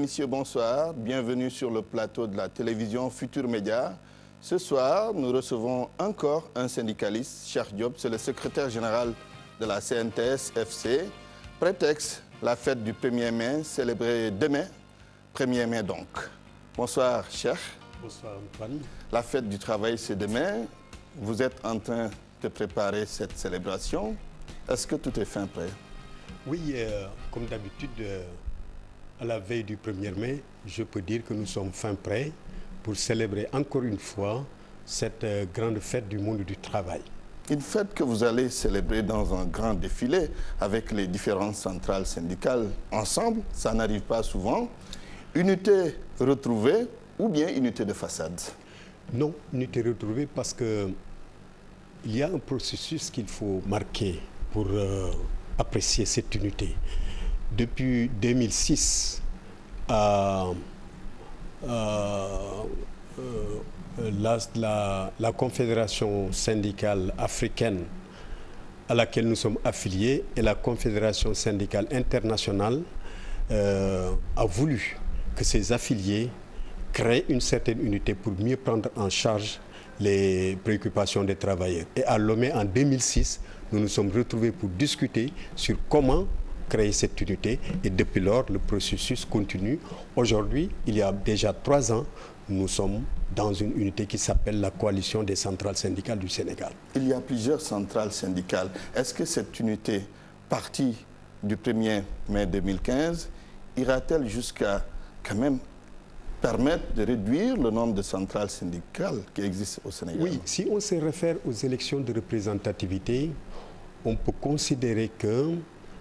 messieurs, bonsoir. Bienvenue sur le plateau de la télévision Futur Média. Ce soir, nous recevons encore un syndicaliste, Cheikh Diop, c'est le secrétaire général de la CNTS-FC. Prétexte, la fête du 1er mai, célébrée demain, 1er mai donc. Bonsoir, Cheikh. Bonsoir, Antoine. La fête du travail, c'est demain. Vous êtes en train de préparer cette célébration. Est-ce que tout est fin prêt? Oui, comme d'habitude, à la veille du 1er mai, je peux dire que nous sommes fin prêts pour célébrer encore une fois cette grande fête du monde du travail. Une fête que vous allez célébrer dans un grand défilé avec les différentes centrales syndicales ensemble, ça n'arrive pas souvent. Unité retrouvée ou bien unité de façade? Non, unité retrouvée parce qu'il y a un processus qu'il faut marquer pour apprécier cette unité. Depuis 2006, la Confédération syndicale africaine à laquelle nous sommes affiliés et la Confédération syndicale internationale a voulu que ses affiliés créent une certaine unité pour mieux prendre en charge les préoccupations des travailleurs. Et à Lomé, en 2006, nous nous sommes retrouvés pour discuter sur comment créer cette unité. Et depuis lors, le processus continue. Aujourd'hui, il y a déjà 3 ans, nous sommes dans une unité qui s'appelle la Coalition des centrales syndicales du Sénégal. Il y a plusieurs centrales syndicales. Est-ce que cette unité, partie du 1er mai 2015, ira-t-elle jusqu'à quand même permettre de réduire le nombre de centrales syndicales qui existent au Sénégal? Oui, si on se réfère aux élections de représentativité, on peut considérer que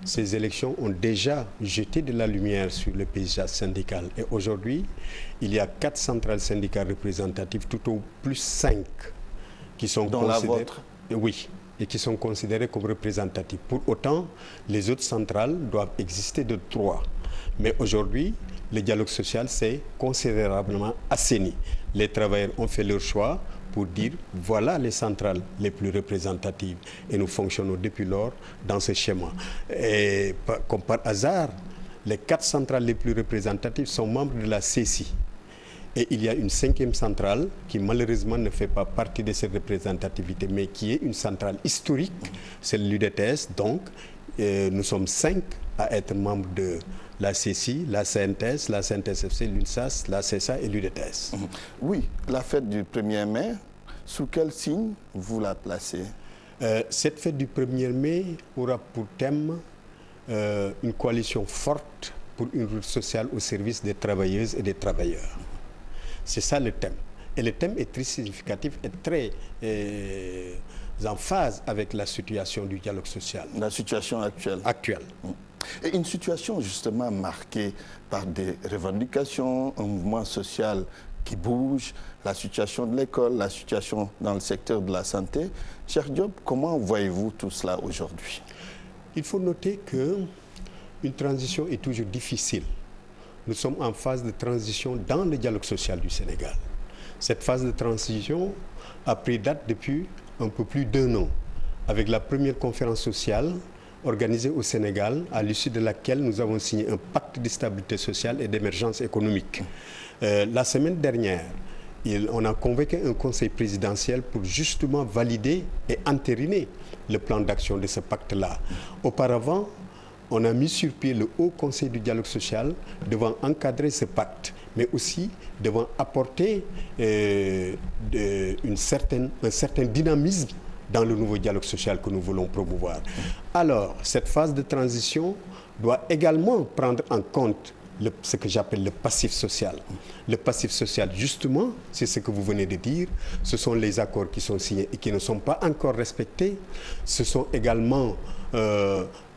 ces élections ont déjà jeté de la lumière sur le paysage syndical. Et aujourd'hui, il y a 4 centrales syndicales représentatives, tout au plus 5 qui sont considérées... La vôtre? Oui, et qui sont considérées comme représentatives. Pour autant, les autres centrales doivent exister de 3. Mais aujourd'hui, le dialogue social s'est considérablement assaini. Les travailleurs ont fait leur choix pour dire voilà les centrales les plus représentatives. Et nous fonctionnons depuis lors dans ce schéma. Et comme par hasard, les 4 centrales les plus représentatives sont membres de la CECI. Et il y a une 5e centrale qui malheureusement ne fait pas partie de cette représentativité, mais qui est une centrale historique, c'est l'UDTS. Donc, nous sommes 5 à être membres de la CECI, la CNTS, la CNTS-FC, l'UNSAS, la CESA et l'UDTS. Oui, la fête du 1er mai, sous quel signe vous la placez? Cette fête du 1er mai aura pour thème une coalition forte pour une route sociale au service des travailleuses et des travailleurs. C'est ça le thème. Et le thème est très significatif et très en phase avec la situation du dialogue social. La situation actuelle. Et une situation justement marquée par des revendications, un mouvement social qui bouge, la situation de l'école, la situation dans le secteur de la santé. Cheikh Diop, comment voyez-vous tout cela aujourd'hui? Il faut noter qu'une transition est toujours difficile. Nous sommes en phase de transition dans le dialogue social du Sénégal. Cette phase de transition a pris date depuis un peu plus d'1 an, avec la première conférence sociale organisée au Sénégal, à l'issue de laquelle nous avons signé un pacte de stabilité sociale et d'émergence économique. La semaine dernière, on a convoqué un conseil présidentiel pour justement valider et entériner le plan d'action de ce pacte-là. Auparavant, on a mis sur pied le Haut Conseil du dialogue social devant encadrer ce pacte, mais aussi devant apporter un certain dynamisme dans le nouveau dialogue social que nous voulons promouvoir. Alors, cette phase de transition doit également prendre en compte ce que j'appelle le passif social. Le passif social, justement, c'est ce que vous venez de dire. Ce sont les accords qui sont signés et qui ne sont pas encore respectés. Ce sont également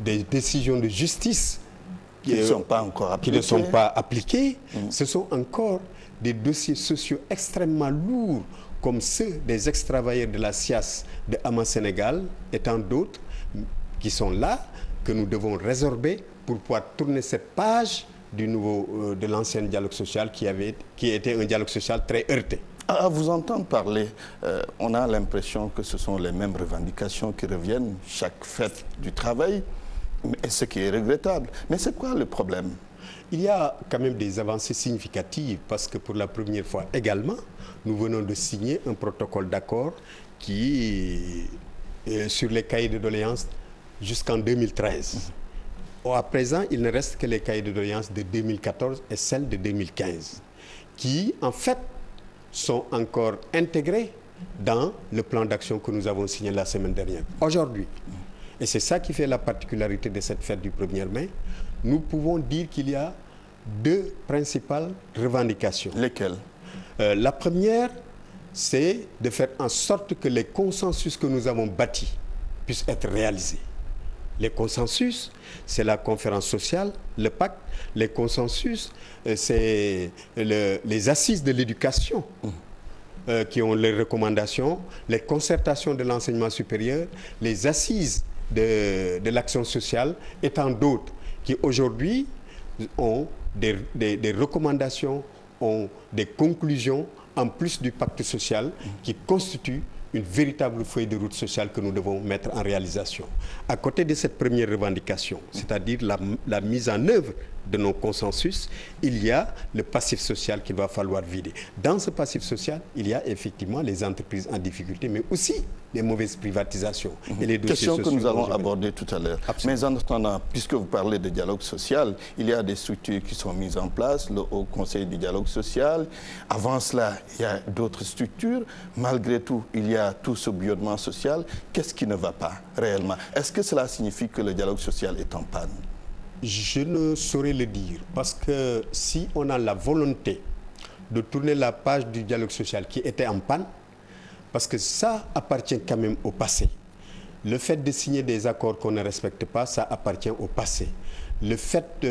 des décisions de justice qui ne sont pas appliquées. Ce sont encore des dossiers sociaux extrêmement lourds, comme ceux des ex-travailleurs de la SIAS de Hama Sénégal et tant d'autres qui sont là, que nous devons résorber pour pouvoir tourner cette page de l'ancien dialogue social qui était un dialogue social très heurté. À vous entendre parler, on a l'impression que ce sont les mêmes revendications qui reviennent chaque fête du travail, ce qui est regrettable. Mais c'est quoi le problème? Il y a quand même des avancées significatives parce que pour la première fois également, nous venons de signer un protocole d'accord qui est sur les cahiers de doléances jusqu'en 2013. À présent, il ne reste que les cahiers de doléances de 2014 et celles de 2015 qui, en fait, sont encore intégrés dans le plan d'action que nous avons signé la semaine dernière. Aujourd'hui, et c'est ça qui fait la particularité de cette fête du 1er mai, nous pouvons dire qu'il y a deux principales revendications. Lesquelles? La première, c'est de faire en sorte que les consensus que nous avons bâtis puissent être réalisés. Les consensus, c'est la conférence sociale, le pacte. Les consensus, c'est les assises de l'éducation qui ont les recommandations, les concertations de l'enseignement supérieur, les assises de l'action sociale et tant d'autres qui aujourd'hui ont des recommandations, ont des conclusions en plus du pacte social qui constituent une véritable feuille de route sociale que nous devons mettre en réalisation. À côté de cette première revendication, c'est-à-dire la mise en œuvre de nos consensus, il y a le passif social qu'il va falloir vider. Dans ce passif social, il y a effectivement les entreprises en difficulté, mais aussi les mauvaises privatisations. Et les dossiers Question sociaux que nous allons aborder tout à l'heure. Mais en attendant, puisque vous parlez de dialogue social, il y a des structures qui sont mises en place, le Haut Conseil du dialogue social. Avant cela, il y a d'autres structures. Malgré tout, il y a tout ce bouillonnement social. Qu'est-ce qui ne va pas réellement? Est-ce que cela signifie que le dialogue social est en panne? Je ne saurais le dire, parce que si on a la volonté de tourner la page du dialogue social qui était en panne, parce que ça appartient quand même au passé. Le fait de signer des accords qu'on ne respecte pas, ça appartient au passé. Le fait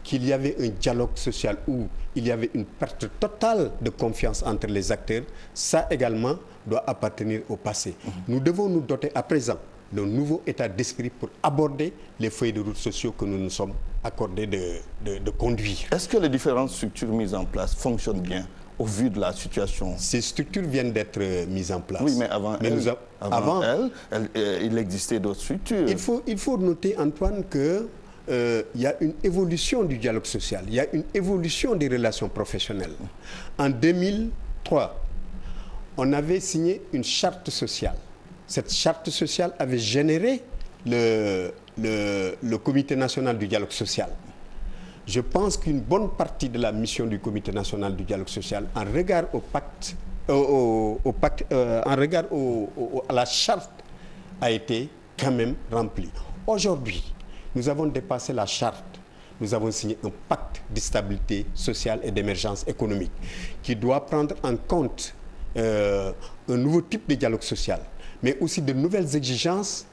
qu'il y avait un dialogue social où il y avait une perte totale de confiance entre les acteurs, ça également doit appartenir au passé. Nous devons nous doter à présent d'un nouveau état d'esprit pour aborder les feuilles de route sociaux que nous nous sommes accordés de conduire. Est-ce que les différentes structures mises en place fonctionnent bien au vu de la situation? Ces structures viennent d'être mises en place. Oui, mais avant il existait d'autres structures. Il faut noter, Antoine, que il y a une évolution du dialogue social, il y a une évolution des relations professionnelles. En 2003, on avait signé une charte sociale. Cette charte sociale avait généré le Comité national du dialogue social. Je pense qu'une bonne partie de la mission du Comité national du dialogue social, en regard au pacte, en regard à la charte, a été quand même remplie. Aujourd'hui, nous avons dépassé la charte. Nous avons signé un pacte de stabilité sociale et d'émergence économique qui doit prendre en compte un nouveau type de dialogue social, mais aussi de nouvelles exigences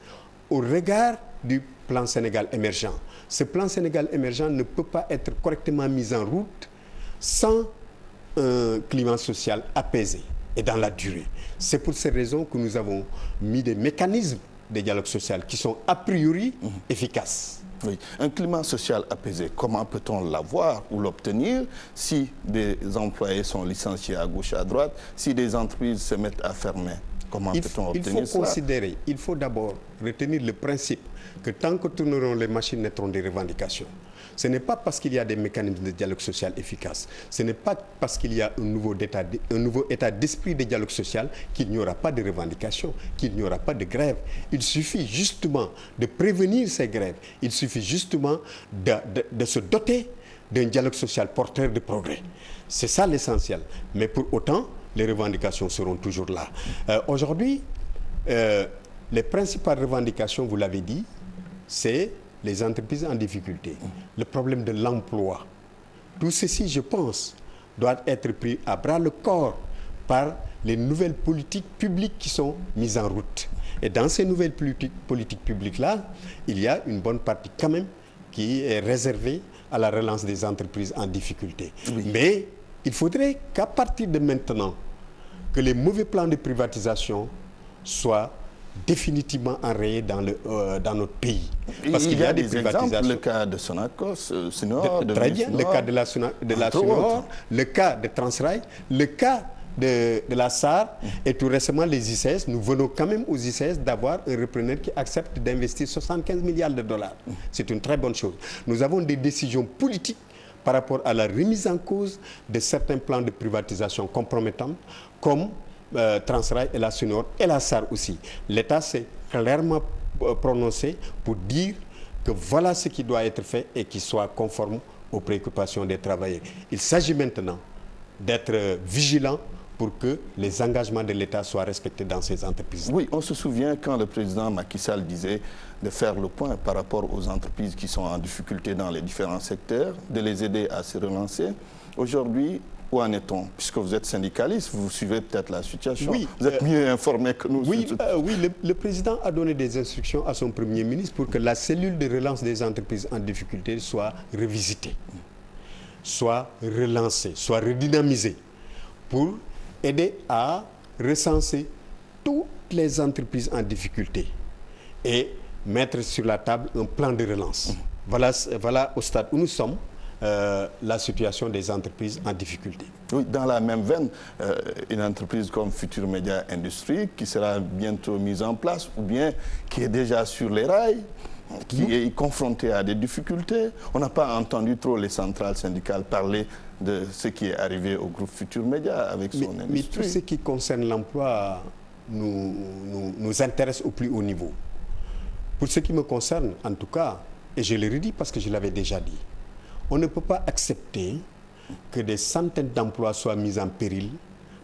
au regard du plan Sénégal émergent. Ce plan Sénégal émergent ne peut pas être correctement mis en route sans un climat social apaisé et dans la durée. C'est pour ces raisons que nous avons mis des mécanismes de dialogue social qui sont a priori efficaces. Oui. Un climat social apaisé, comment peut-on l'avoir ou l'obtenir si des employés sont licenciés à gauche et à droite, si des entreprises se mettent à fermer? Comment peut-on obtenir cela? Il faut d'abord retenir le principe que tant que tourneront les machines naîtront des revendications. Ce n'est pas parce qu'il y a des mécanismes de dialogue social efficaces, ce n'est pas parce qu'il y a un nouveau état d'esprit de dialogue social qu'il n'y aura pas de revendications, qu'il n'y aura pas de grève. Il suffit justement de prévenir ces grèves, il suffit justement de se doter d'un dialogue social porteur de progrès. C'est ça l'essentiel. Mais pour autant, les revendications seront toujours là. Aujourd'hui, les principales revendications, vous l'avez dit, c'est les entreprises en difficulté, le problème de l'emploi. Tout ceci, je pense, doit être pris à bras le corps par les nouvelles politiques publiques qui sont mises en route. Et dans ces nouvelles politiques publiques-là, il y a une bonne partie quand même qui est réservée à la relance des entreprises en difficulté. Oui. Mais il faudrait qu'à partir de maintenant, que les mauvais plans de privatisation soient définitivement enrayés dans notre pays. Parce qu'il y a des privatisations. Le cas de Sonacos, Sunor, très bien, le cas de la Sunor, le cas de Transrail, le cas de la SAR et tout récemment les ICS. Nous venons quand même aux ICS d'avoir un repreneur qui accepte d'investir 75 milliards de dollars. C'est une très bonne chose. Nous avons des décisions politiques par rapport à la remise en cause de certains plans de privatisation compromettants, comme Transrail et la Sunor et la SAR aussi. L'État s'est clairement prononcé pour dire que voilà ce qui doit être fait et qui soit conforme aux préoccupations des travailleurs. Il s'agit maintenant d'être vigilant pour que les engagements de l'État soient respectés dans ces entreprises. Oui, on se souvient quand le président Macky Sall disait de faire le point par rapport aux entreprises qui sont en difficulté dans les différents secteurs, de les aider à se relancer. Aujourd'hui, où en est-on? Puisque vous êtes syndicaliste, vous suivez peut-être la situation. Oui, vous êtes mieux informé que nous. Oui, le président a donné des instructions à son Premier ministre pour que la cellule de relance des entreprises en difficulté soit revisitée, soit relancée, soit redynamisée, pour aider à recenser toutes les entreprises en difficulté et mettre sur la table un plan de relance. Voilà au stade où nous sommes. La situation des entreprises en difficulté. Oui, dans la même veine, une entreprise comme Futur Média Industrie qui sera bientôt mise en place ou bien qui est déjà sur les rails, qui est confrontée à des difficultés. On n'a pas entendu trop les centrales syndicales parler de ce qui est arrivé au groupe Futur Média avec son industrie. Mais tout ce qui concerne l'emploi nous intéresse au plus haut niveau. Pour ce qui me concerne, en tout cas, et je le redis parce que je l'avais déjà dit, on ne peut pas accepter que des centaines d'emplois soient mis en péril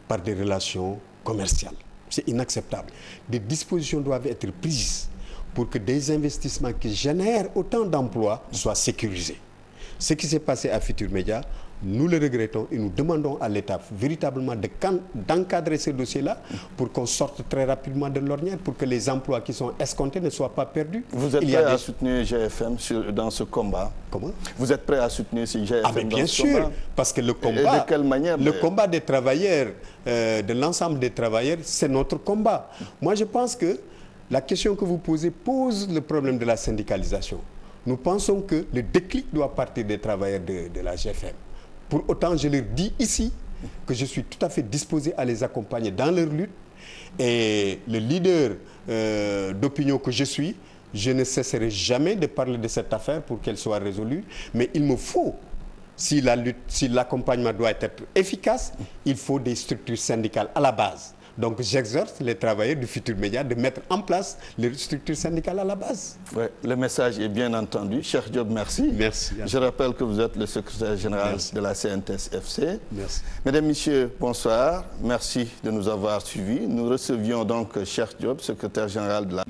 par des relations commerciales. C'est inacceptable. Des dispositions doivent être prises pour que des investissements qui génèrent autant d'emplois soient sécurisés. Ce qui s'est passé à Futur Média, nous le regrettons et nous demandons à l'État véritablement d'encadrer ce dossier-là pour qu'on sorte très rapidement de l'ornière, pour que les emplois qui sont escomptés ne soient pas perdus. Vous êtes prêt à soutenir GFM dans ce combat? Comment? Vous êtes prêt à soutenir ce GFM mais bien dans ce sûr, combat? parce que le combat, et de quelle manière, le combat des travailleurs, de l'ensemble des travailleurs, c'est notre combat. Moi, je pense que la question que vous posez pose le problème de la syndicalisation. Nous pensons que le déclic doit partir des travailleurs de la GFM. Pour autant, je leur dis ici que je suis tout à fait disposé à les accompagner dans leur lutte. Et le leader d'opinion que je suis, je ne cesserai jamais de parler de cette affaire pour qu'elle soit résolue. Mais il me faut, si l'accompagnement doit être efficace, il faut des structures syndicales à la base. Donc j'exhorte les travailleurs du Futur Média de mettre en place les structures syndicales à la base. Ouais, le message est bien entendu. Cheikh Diop, merci. Merci. Je rappelle que vous êtes le secrétaire général de la CNTS FC. Merci. Mesdames, Messieurs, bonsoir. Merci de nous avoir suivis. Nous recevions donc Cheikh Diop, secrétaire général de la...